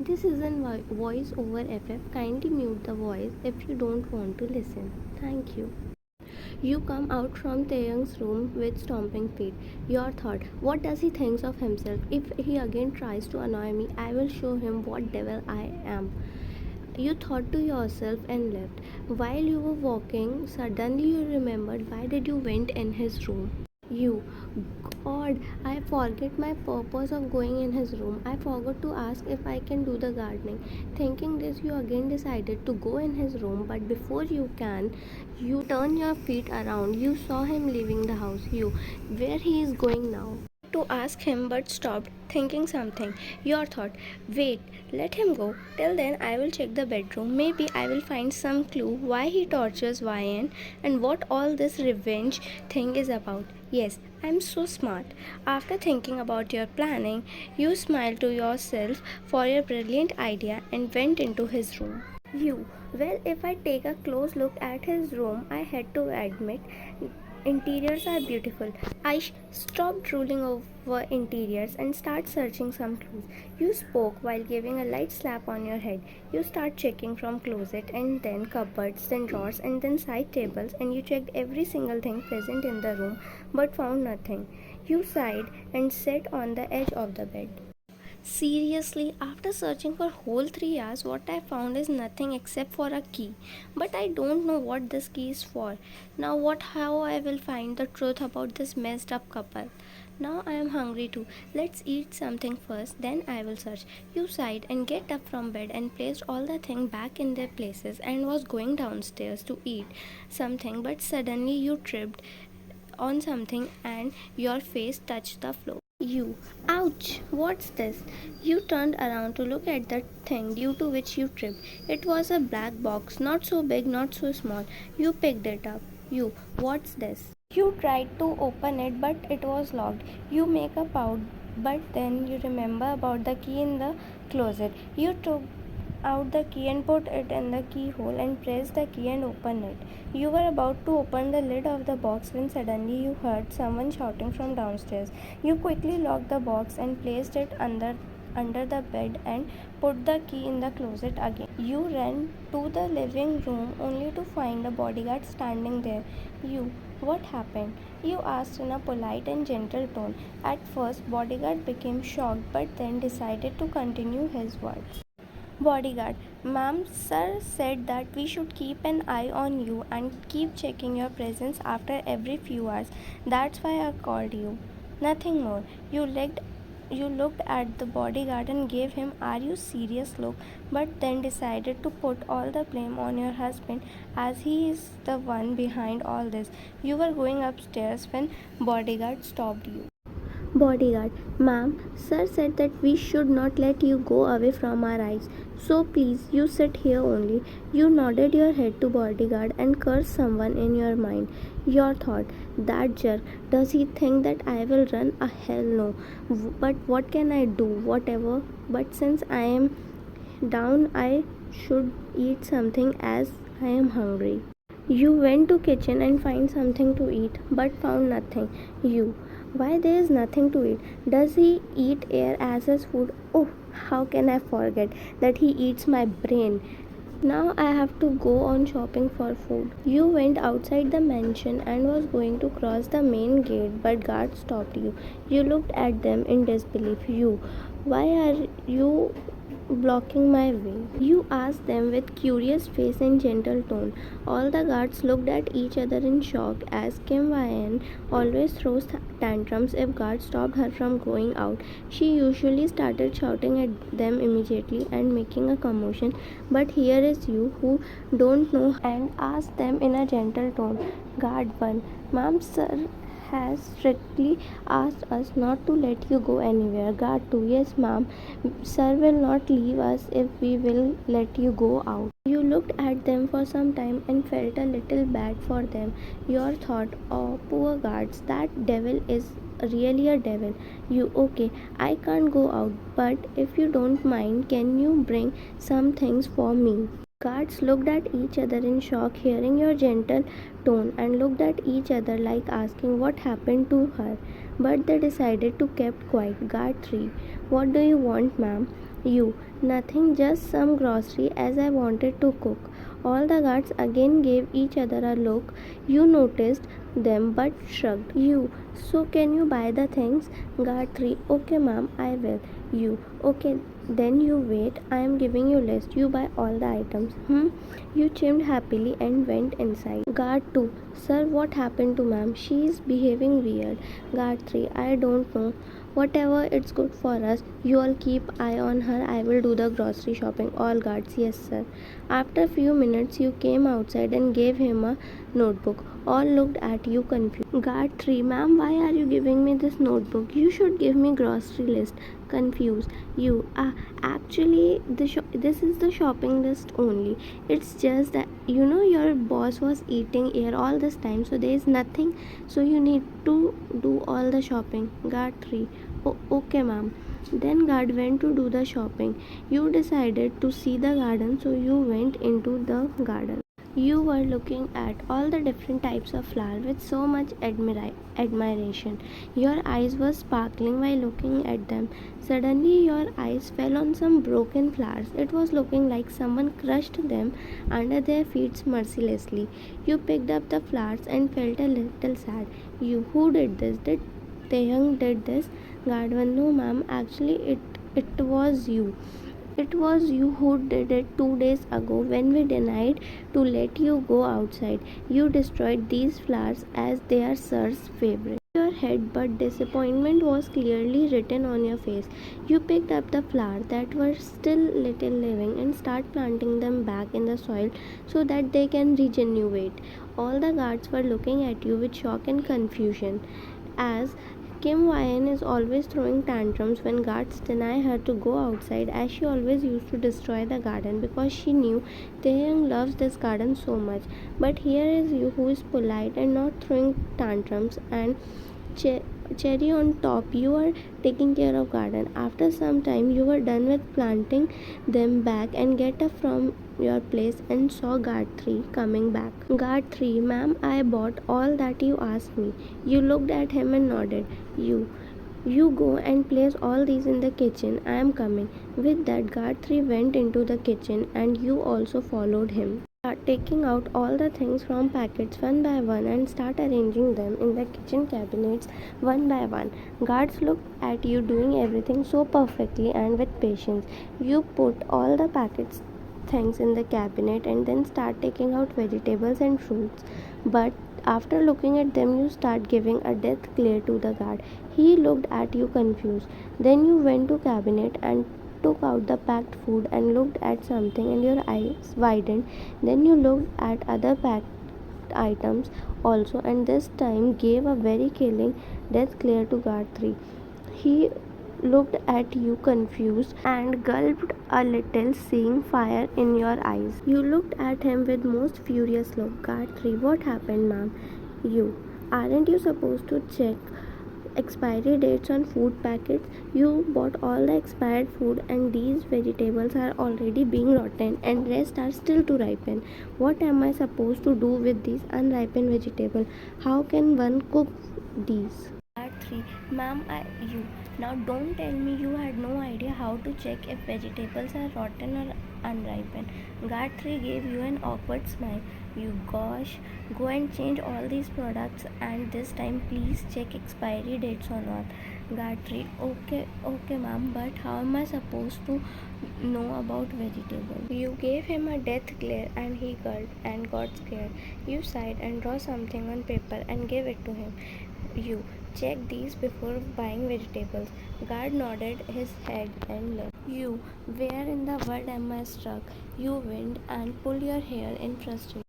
This is a voice over FF. Kindly mute the voice if you don't want to listen. Thank you. You come out from Taehyung's room with stomping feet. Your thought, what does he think of himself? If he again tries to annoy me, I will show him what devil I am. You thought to yourself and left. While you were walking, suddenly you remembered why did you went in his room. You, God, I forget my purpose of going in his room. I forgot to ask if I can do the gardening. Thinking this, you again decided to go in his room, but before you can, you turn your feet around. You saw him leaving the house. You, where he is going now? To ask him but stopped, thinking something. Your thought, wait, let him go. Till then, I will check the bedroom. Maybe I will find some clue why he tortures YN and what all this revenge thing is about. Yes, I'm so smart. After thinking about your planning, you smiled to yourself for your brilliant idea and went into his room. You, well, if I take a close look at his room, I had to admit interiors are beautiful. Stop drooling over interiors and start searching some clues. You spoke while giving a light slap on your head. You start checking from closet and then cupboards, then drawers and then side tables, and you checked every single thing present in the room but found nothing. You sighed and sat on the edge of the bed. Seriously, after searching for whole 3 hours, what I found is nothing except for a key. But I don't know what this key is for. Now how I will find the truth about this messed up couple. Now I am hungry too. Let's eat something first, then I will search. You sighed and get up from bed and placed all the things back in their places and was going downstairs to eat something, but suddenly you tripped on something and your face touched the floor. You, ouch, what's this? You turned around to look at the thing due to which you tripped. It was a black box, not so big, not so small. You picked it up. You, what's this? You tried to open it, but it was locked. You make a pout, but then you remember about the key in the closet. You took out the key and put it in the keyhole and pressed the key and opened it. You were about to open the lid of the box when suddenly you heard someone shouting from downstairs. You quickly locked the box and placed it under the bed and put the key in the closet again. You ran to the living room only to find a bodyguard standing there. You, what happened? You asked in a polite and gentle tone. At first, bodyguard became shocked but then decided to continue his words. Bodyguard, ma'am, sir said that we should keep an eye on you and keep checking your presence after every few hours. That's why I called you. Nothing more. You looked at the bodyguard and gave him "Are you serious?" look, but then decided to put all the blame on your husband as he is the one behind all this. You were going upstairs when bodyguard stopped you. Bodyguard, ma'am, sir said that we should not let you go away from our eyes. So please, you sit here only. You nodded your head to bodyguard and cursed someone in your mind. Your thought, that jerk, does he think that I will run? Hell no. But what can I do? Whatever. But since I am down, I should eat something as I am hungry. You went to kitchen and find something to eat, but found nothing. You, why there is nothing to eat? Does he eat air as his food? Oh, how can I forget that he eats my brain? Now I have to go on shopping for food. You went outside the mansion and was going to cross the main gate, but guards stopped you. You looked at them in disbelief. You, why are you blocking my way? You asked them with curious face and gentle tone. All the guards looked at each other in shock as Kim Yan always throws tantrums if guards stopped her from going out. She usually started shouting at them immediately and making a commotion, but here is you who don't know and asked them in a gentle tone. Guard 1, ma'am, sir has strictly asked us not to let you go anywhere. Guard 2, yes ma'am, sir will not leave us if we will let you go out. You looked at them for some time and felt a little bad for them. Your thought, oh poor guards, that devil is really a devil. You, okay, I can't go out, but if you don't mind, can you bring some things for me? Guards looked at each other in shock, hearing your gentle tone, and looked at each other like asking what happened to her. But they decided to keep quiet. Guard 3, what do you want, ma'am? You, nothing, just some grocery as I wanted to cook. All the guards again gave each other a look. You noticed them but shrugged. You, so can you buy the things? Guard 3, okay ma'am, I will. You, okay, then you wait, I am giving you list. You buy all the items. You chimed happily and went inside. Guard 2, sir, what happened to ma'am? She is behaving weird. Guard 3, I don't know. Whatever, it's good for us. You all keep eye on her. I will do the grocery shopping. All guards, yes sir. After a few minutes, you came outside and gave him a notebook. All looked at you confused. Guard 3, ma'am, why are you giving me this notebook? You should give me grocery list. Confused. You, actually, this is the shopping list only. It's just that your boss was eating here all this time, so there is nothing. So you need to do all the shopping. Guard 3, okay, ma'am. Then guard went to do the shopping. You decided to see the garden, so you went into the garden. You were looking at all the different types of flowers with so much admiration. Your eyes were sparkling while looking at them. Suddenly, your eyes fell on some broken flowers. It was looking like someone crushed them under their feet mercilessly. You picked up the flowers and felt a little sad. You, who did this? Did Taehyung did this? Guard 1, no ma'am, actually it was you. It was you who did it 2 days ago when we denied to let you go outside. You destroyed these flowers as they are sir's favorite. Your head, but disappointment was clearly written on your face. You picked up the flowers that were still little living and start planting them back in the soil so that they can regenerate. All the guards were looking at you with shock and confusion. As Kim Wyan is always throwing tantrums when guards deny her to go outside, as she always used to destroy the garden because she knew Taehyung loves this garden so much. But here is you who is polite and not throwing tantrums, and cherry on top, you are taking care of garden. After some time, you were done with planting them back and get up from your place and saw guard 3 coming back. Guard 3, ma'am, I bought all that you asked me. You looked at him and nodded. You go and place all these in the kitchen. I am coming. With that, guard 3 went into the kitchen and you also followed him. Start taking out all the things from packets one by one and start arranging them in the kitchen cabinets one by one. Guards looked at you doing everything so perfectly and with patience. You put all the packets things in the cabinet and then start taking out vegetables and fruits. But after looking at them, you start giving a death glare to the guard. He looked at you confused. Then you went to cabinet and took out the packed food and looked at something and your eyes widened. Then you looked at other packed items also and this time gave a very killing death glare to guard 3. He looked at you confused and gulped a little, seeing fire in your eyes. You looked at him with most furious look. Guard 3, what happened, ma'am? You, aren't you supposed to check expiry dates on food packets? You bought all the expired food and these vegetables are already being rotten and rest are still to ripen. What am I supposed to do with these unripened vegetables? How can one cook these? Guard 3, ma'am, you. Now don't tell me you had no idea how to check if vegetables are rotten or unripened. Guard 3 gave you an awkward smile. You, gosh, go and change all these products and this time please check expiry dates or not. Guard 3, okay ma'am, but how am I supposed to know about vegetables? You gave him a death glare and he gulped and got scared. You sighed and draw something on paper and gave it to him. You, check these before buying vegetables. Guard nodded his head and left. You, where in the world am I stuck? You wind and pulled your hair in frustration.